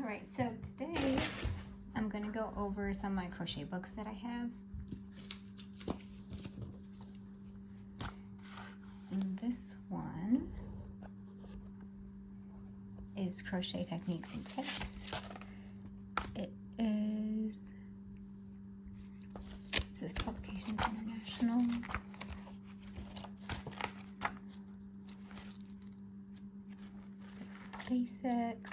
Alright, so today I'm going to go over some of my crochet books that I have. And this one is Crochet Techniques and Tips. It says Publications International. There's the basics.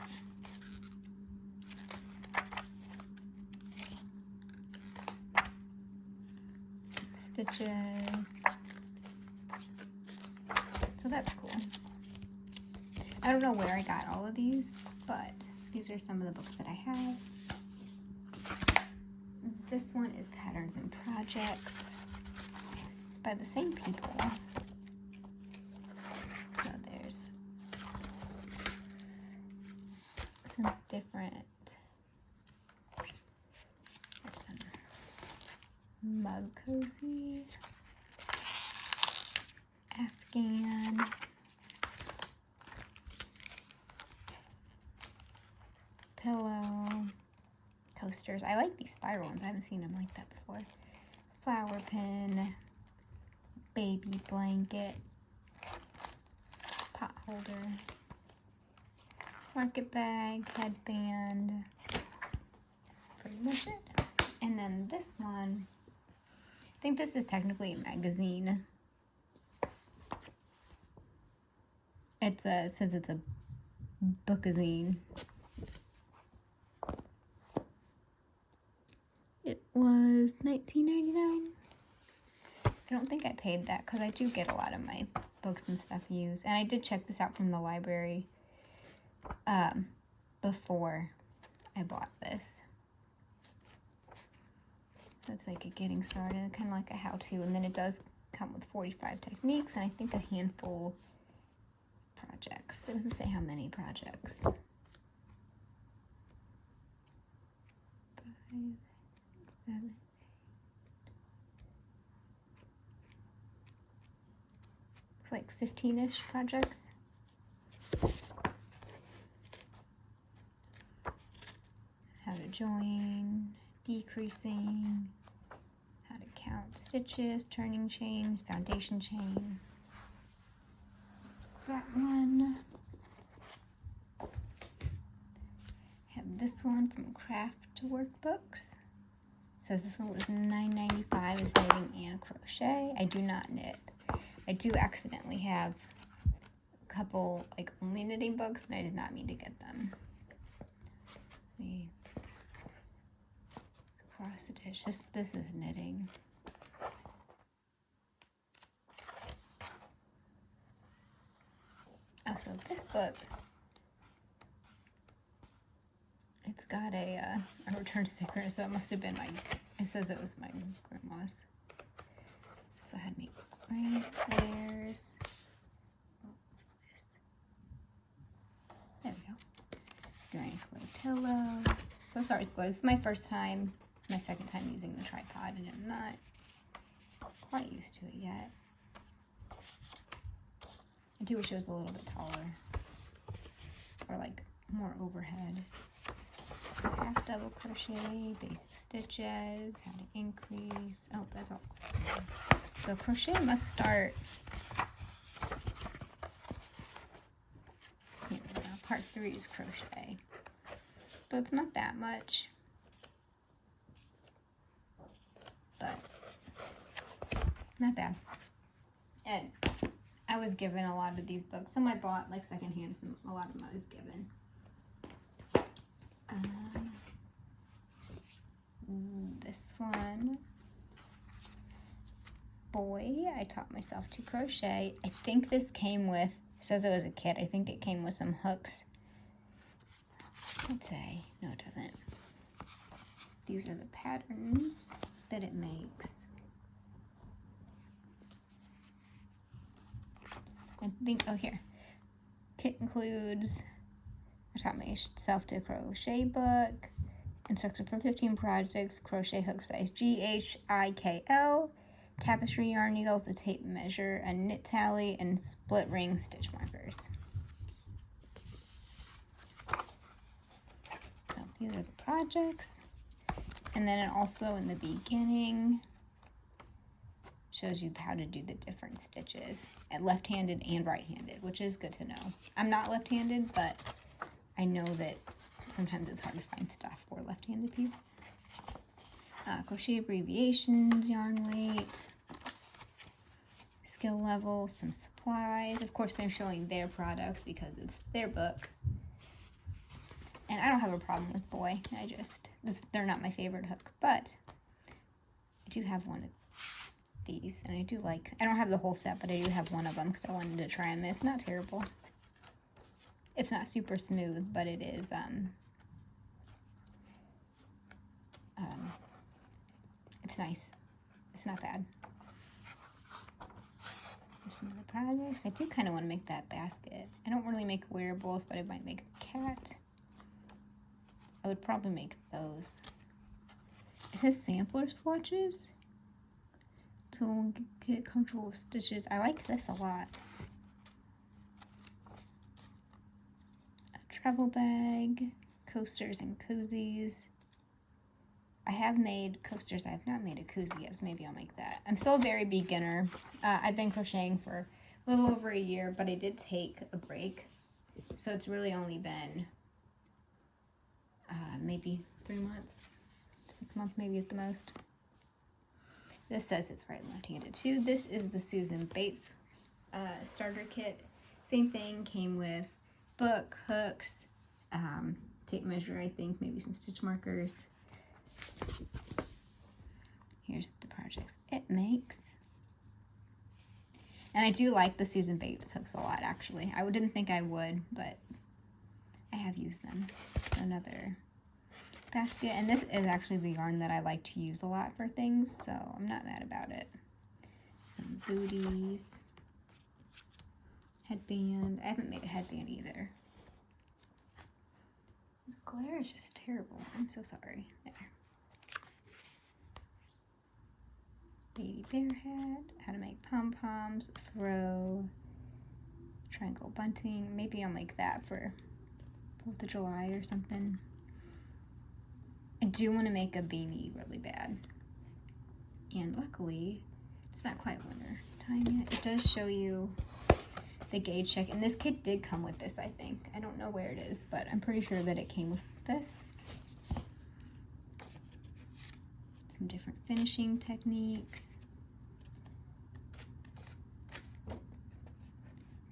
Stitches. So that's cool. I don't know where I got all of these, but these are some of the books that I have. This one is Patterns and Projects. It's by the same people. So there's some different, there's some mug cozy, Afghan, pillow, coasters. I like these spiral ones. I haven't seen them like that before. Flower pin, baby blanket, pot holder, market bag, headband. That's pretty much it. And then this one, I think this is technically a magazine. It says it's a bookazine. It was $19.99. I don't think I paid that because I do get a lot of my books and stuff used. And I did check this out from the library before I bought this. So it's like a getting started, kind of like a how-to. And then it does come with 45 techniques and I think a handful projects. It doesn't say how many projects. 5, 7, 8. It's like 15-ish projects. How to join, decreasing, how to count stitches, turning chains, foundation chain. There's that one. I have this one from Craft Workbooks. It says this one was $9.95 is knitting and crochet. I do not knit. I do accidentally have a couple like only knitting books and I did not mean to get them. The cross stitch, this is knitting. Oh, so this book, it's got a return sticker, so it must have been it says it was my grandma's. So I had to make granny squares. Oh, this. There we go. Granny square pillow. So sorry, squares. This is my first time, my second time using the tripod, and I'm not quite used to it yet. I do wish it was a little bit taller, or like more overhead. Half double crochet, basic stitches, how to increase. Oh, that's all. So crochet must start. Here we go. Part 3 is crochet, but it's not that much. But not bad. And I was given a lot of these books. Some I bought like secondhand, a lot of them I was given. This one, Boy, I Taught Myself to Crochet. I think this came with, it says it was a kit. I think it came with some hooks. Let's say, no it doesn't. These are the patterns that it makes. I think, oh here, kit includes I Taught Myself to Crochet book, instruction for 15 projects, crochet hook size GHIKL, tapestry yarn needles, a tape measure, a knit tally, and split ring stitch markers. These are the projects. And then it also in the beginning shows you how to do the different stitches at left-handed and right-handed, which is good to know. I'm not left-handed, but I know that sometimes it's hard to find stuff for left-handed people. Crochet abbreviations, yarn weight, skill level, some supplies. Of course, they're showing their products because it's their book. And I don't have a problem with boy. They're not my favorite hook, but I do have one of these, and I do like, I don't have the whole set, but I do have one of them because I wanted to try them. It's not terrible. It's not super smooth, but it is, it's nice. It's not bad. Some of the projects. I do kind of want to make that basket. I don't really make wearables, but I might make a cat. I would probably make those. It says sampler swatches. So get comfortable with stitches. I like this a lot. A travel bag, coasters and cozies. I have made coasters. I have not made a cozy yet, so maybe I'll make that. I'm still a very beginner. I've been crocheting for a little over a year, but I did take a break. So it's really only been maybe 3 months, 6 months maybe at the most. This says it's right and left-handed too. This is the Susan Bates starter kit. Same thing, came with book, hooks, tape measure, I think, maybe some stitch markers. Here's the projects it makes. And I do like the Susan Bates hooks a lot, actually. I didn't think I would, but I have used them. Another basket, and this is actually the yarn that I like to use a lot for things, so I'm not mad about it. Some booties, headband. I haven't made a headband either. This glare is just terrible. I'm so sorry. There. Baby bear hat, how to make pom-poms, throw, triangle bunting. Maybe I'll make that for 4th of July or something. I do want to make a beanie really bad. And luckily, it's not quite winter time yet. It does show you the gauge check. And this kit did come with this, I think. I don't know where it is, but I'm pretty sure that it came with this. Some different finishing techniques.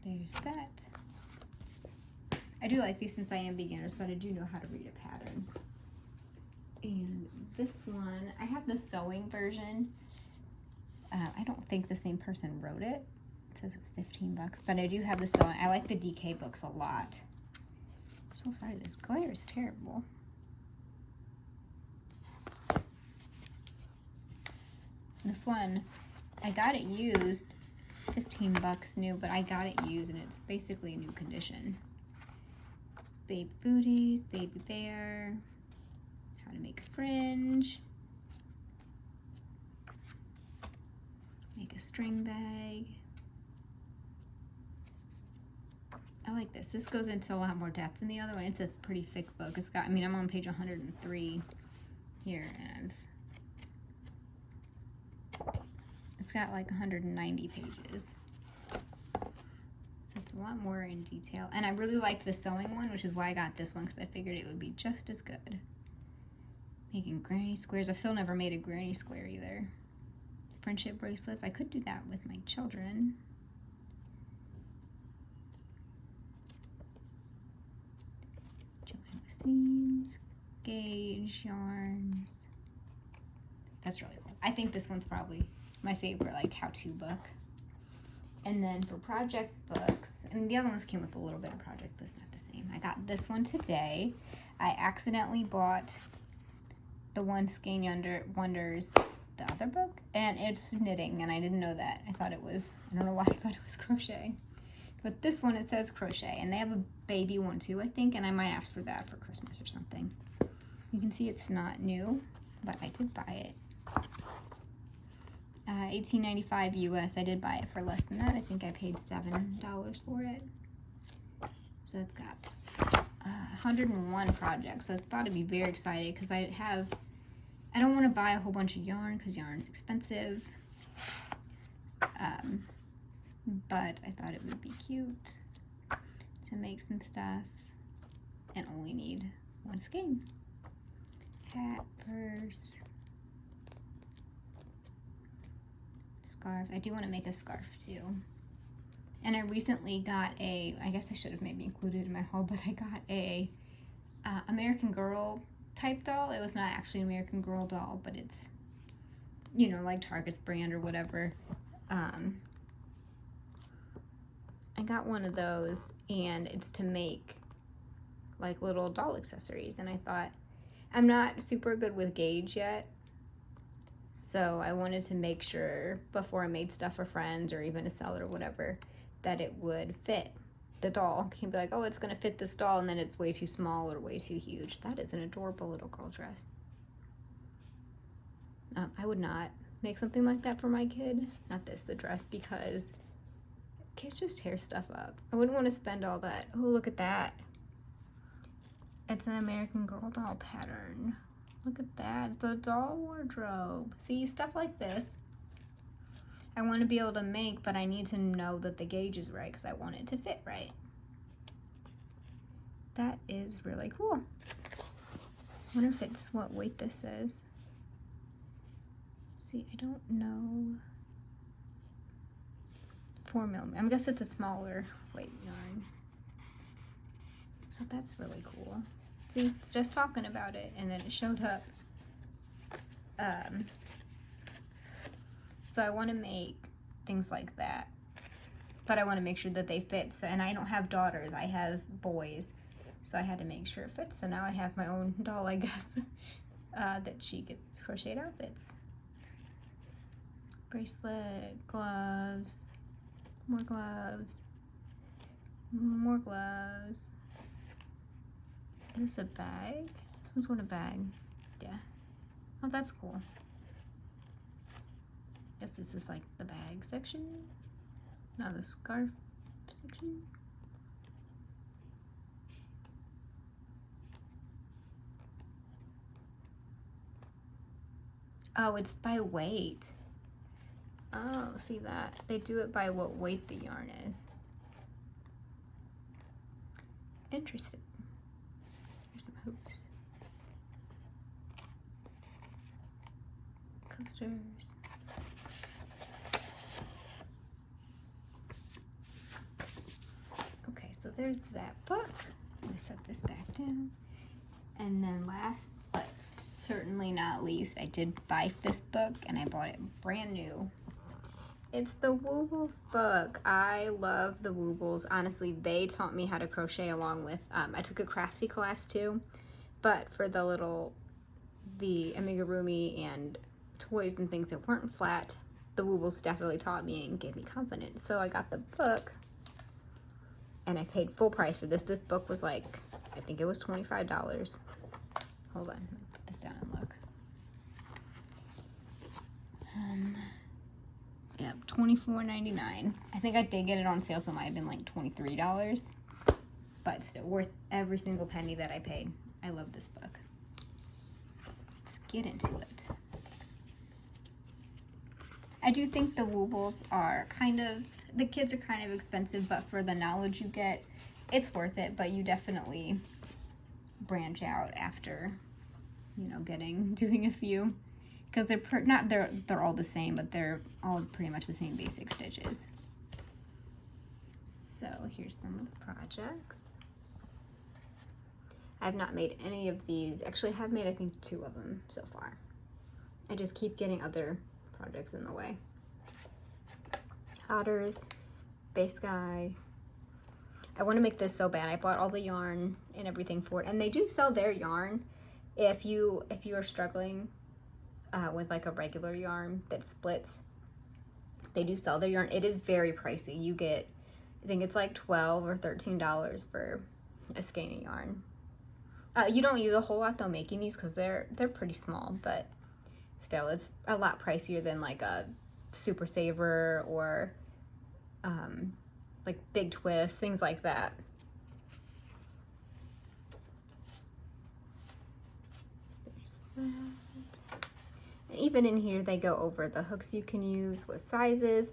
There's that. I do like these since I am beginners, but I do know how to read a pattern. And this one, I have the sewing version. I don't think the same person wrote it. It says it's 15 bucks, but I do have the sewing. I like the DK books a lot. So sorry, this glare is terrible. This one, I got it used. It's 15 bucks new, but I got it used and it's basically new condition. Baby booties, baby bear, how to make a fringe, make a string bag. I like this. This goes into a lot more depth than the other one. It's a pretty thick book. It's got, I mean, I'm on page 103 here, and it's got like 190 pages. So it's a lot more in detail. And I really like the sewing one, which is why I got this one, because I figured it would be just as good. Making granny squares. I've still never made a granny square either. Friendship bracelets. I could do that with my children. Seams, gauge, yarns. That's really cool. I think this one's probably my favorite, like, how-to book. And then for project books, I mean, the other ones came with a little bit of project, but it's not the same. I got this one today. I accidentally bought the one Skein Wonders, the other book, and it's knitting, and I didn't know that. I thought it was, I don't know why I thought it was crochet. But this one, it says crochet, and they have a baby one too, I think, and I might ask for that for Christmas or something. You can see it's not new, but I did buy it. $18.95 US. I did buy it for less than that. I think I paid $7 for it. So it's got 101 projects. So I thought I'd be very excited because I don't want to buy a whole bunch of yarn because yarn is expensive. But I thought it would be cute to make some stuff and only need one skein. Hat, purse, scarf. I do want to make a scarf too. And I recently got I guess I should have maybe included it in my haul, but I got a American Girl type doll. It was not actually an American Girl doll, but it's, you know, like Target's brand or whatever. I got one of those, and it's to make like little doll accessories, and I thought, I'm not super good with gauge yet, so I wanted to make sure before I made stuff for friends or even to sell it or whatever, that it would fit the doll. You can be like, oh, it's gonna fit this doll, and then it's way too small or way too huge. That is an adorable little girl dress. I would not make something like that for my kid. Not this, the dress, because kids just tear stuff up. I wouldn't want to spend all that. Oh, look at that. It's an American Girl doll pattern. Look at that. It's a doll wardrobe. See, stuff like this I want to be able to make, but I need to know that the gauge is right because I want it to fit right. That is really cool. I wonder if it's what weight this is. See, I don't know. 4 millimeters. I guess it's a smaller weight yarn. So that's really cool. See, just talking about it and then it showed up. So I want to make things like that, but I want to make sure that they fit. So, and I don't have daughters, I have boys, so I had to make sure it fits. So now I have my own doll, I guess, that she gets crocheted outfits. Bracelet, gloves, more gloves, more gloves. Is this a bag? Some sort of bag. Yeah. Oh, that's cool. Guess this is like the bag section. Now the scarf section. Oh, it's by weight. Oh, see that? They do it by what weight the yarn is. Interesting. Here's some hoops. Coasters. Okay, so there's that book. Let me set this back down. And then last but certainly not least, I did buy this book and I bought it brand new. It's the Woobles book. I love the Woobles. Honestly, they taught me how to crochet along with, I took a craftsy class too, but for the amigurumi and toys and things that weren't flat, the Woobles definitely taught me and gave me confidence. So I got the book and I paid full price for this. This book was like, I think it was $25. Hold on, let me put this down and look. Yeah, $24.99. I think I did get it on sale, so it might have been like $23, but still worth every single penny that I paid. I love this book. Let's get into it. I do think the Woobles are the kids are kind of expensive, but for the knowledge you get, it's worth it, but you definitely branch out after, you know, doing a few. Because they're all the same, but they're all pretty much the same basic stitches. So here's some of the projects. I have not made any of these. Actually, I have made, I think, 2 of them so far. I just keep getting other projects in the way. Otters, Space Guy. I want to make this so bad. I bought all the yarn and everything for it, and they do sell their yarn if you are struggling with like a regular yarn that splits. They do sell their yarn. It is very pricey. You get, I think it's like $12 or $13 for a skein of yarn. You don't use a whole lot though making these because they're pretty small, but still it's a lot pricier than like a Super Saver or like Big Twist, things like that. that. And even in here, they go over the hooks you can use, what sizes.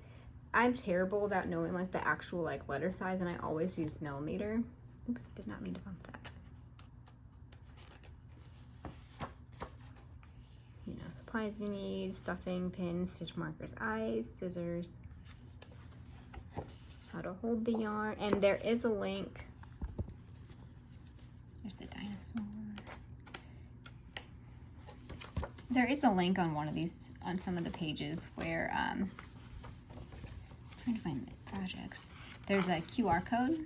I'm terrible about knowing like the actual like letter size, and I always use millimeter. Oops, did not mean to bump that. You know, supplies you need, stuffing, pins, stitch markers, eyes, scissors, how to hold the yarn, and there is a link. There's the dinosaur. There is a link on one of these, on some of the pages where, I'm trying to find the projects. There's a QR code,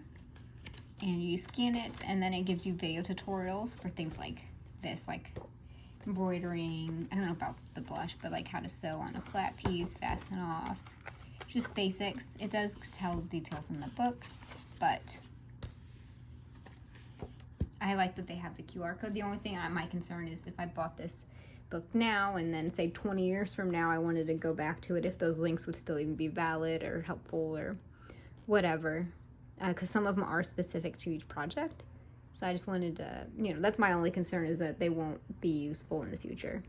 and you scan it, and then it gives you video tutorials for things like this, like embroidering. I don't know about the blush, but like how to sew on a flat piece, fasten off, just basics. It does tell details in the books, but I like that they have the QR code. The only thing my concern is if I bought this book now and then say 20 years from now I wanted to go back to it, if those links would still even be valid or helpful or whatever, because some of them are specific to each project. So I just wanted to, you know, that's my only concern, is that they won't be useful in the future.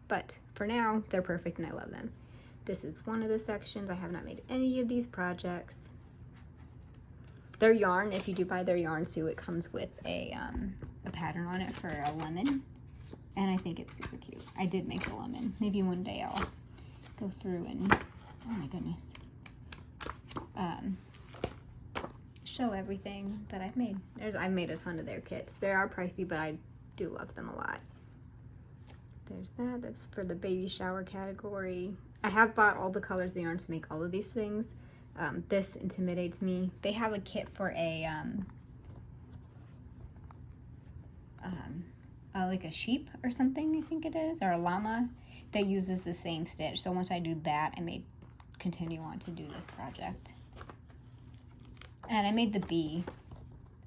But for now, they're perfect and I love them. This is one of the sections. I have not made any of these projects. Their yarn, if you do buy their yarn too, it comes with a pattern on it for a lemon. And I think it's super cute. I did make a lemon. Maybe one day I'll go through and, oh my goodness, show everything that I've made. I've made a ton of their kits. They are pricey, but I do love them a lot. There's that. That's for the baby shower category. I have bought all the colors of yarn to make all of these things. This intimidates me. They have a kit for a like a sheep or something, I think it is, or a llama, that uses the same stitch. So once I do that, I may continue on to do this project. And I made the bee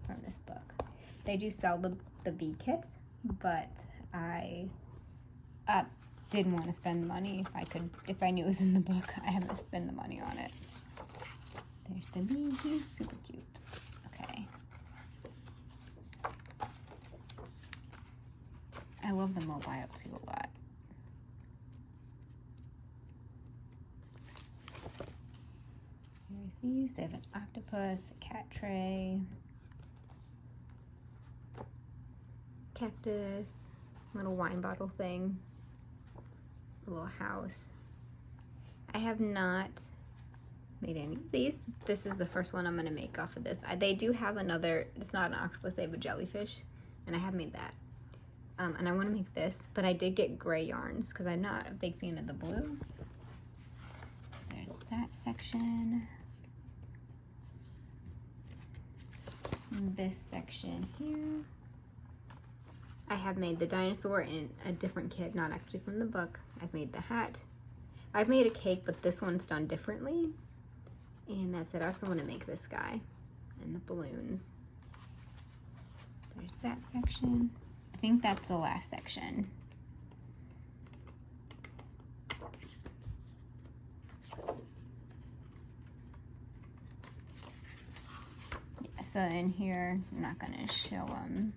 from this book. They do sell the bee kits, but I didn't want to spend the money. If I knew it was in the book, I had to spend the money on it. There's the bee. He's super cute. Okay. I love the mobile too a lot. Here's these. They have an octopus, a cat tray, cactus, little wine bottle thing, a little house. I have not made any of these. This is the first one I'm going to make off of this. They do have another, it's not an octopus, they have a jellyfish, and I have made that. And I want to make this, but I did get gray yarns because I'm not a big fan of the blue. So there's that section. And this section here. I have made the dinosaur in a different kit, not actually from the book. I've made the hat. I've made a cake, but this one's done differently. And that's it. I also want to make this guy and the balloons. There's that section. I think that's the last section. Yeah, so in here, I'm not going to show them.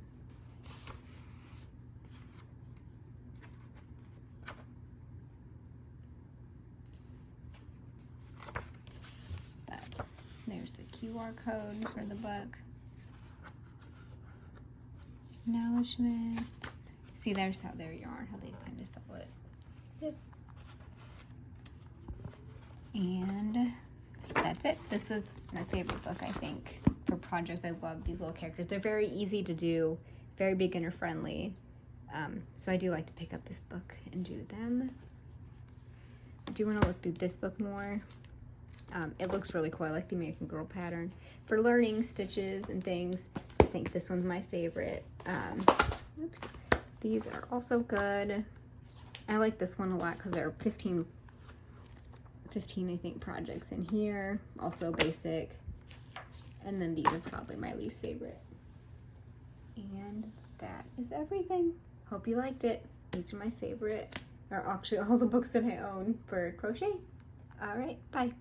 But there's the QR codes for the book. Acknowledgement. See, there's how their yarn, how they kind of sell it. Yep. And that's it. This is my favorite book, I think, for projects. I love these little characters. They're very easy to do, very beginner friendly. So I do like to pick up this book and do them. I do want to look through this book more. It looks really cool. I like the American Girl pattern. For learning stitches and things, I think this one's my favorite. Oops. These are also good. I like this one a lot because there are 15 I think projects in here. Also basic. And then these are probably my least favorite. And that is everything. Hope you liked it. These are my favorite, or actually all the books that I own for crochet. All right, bye.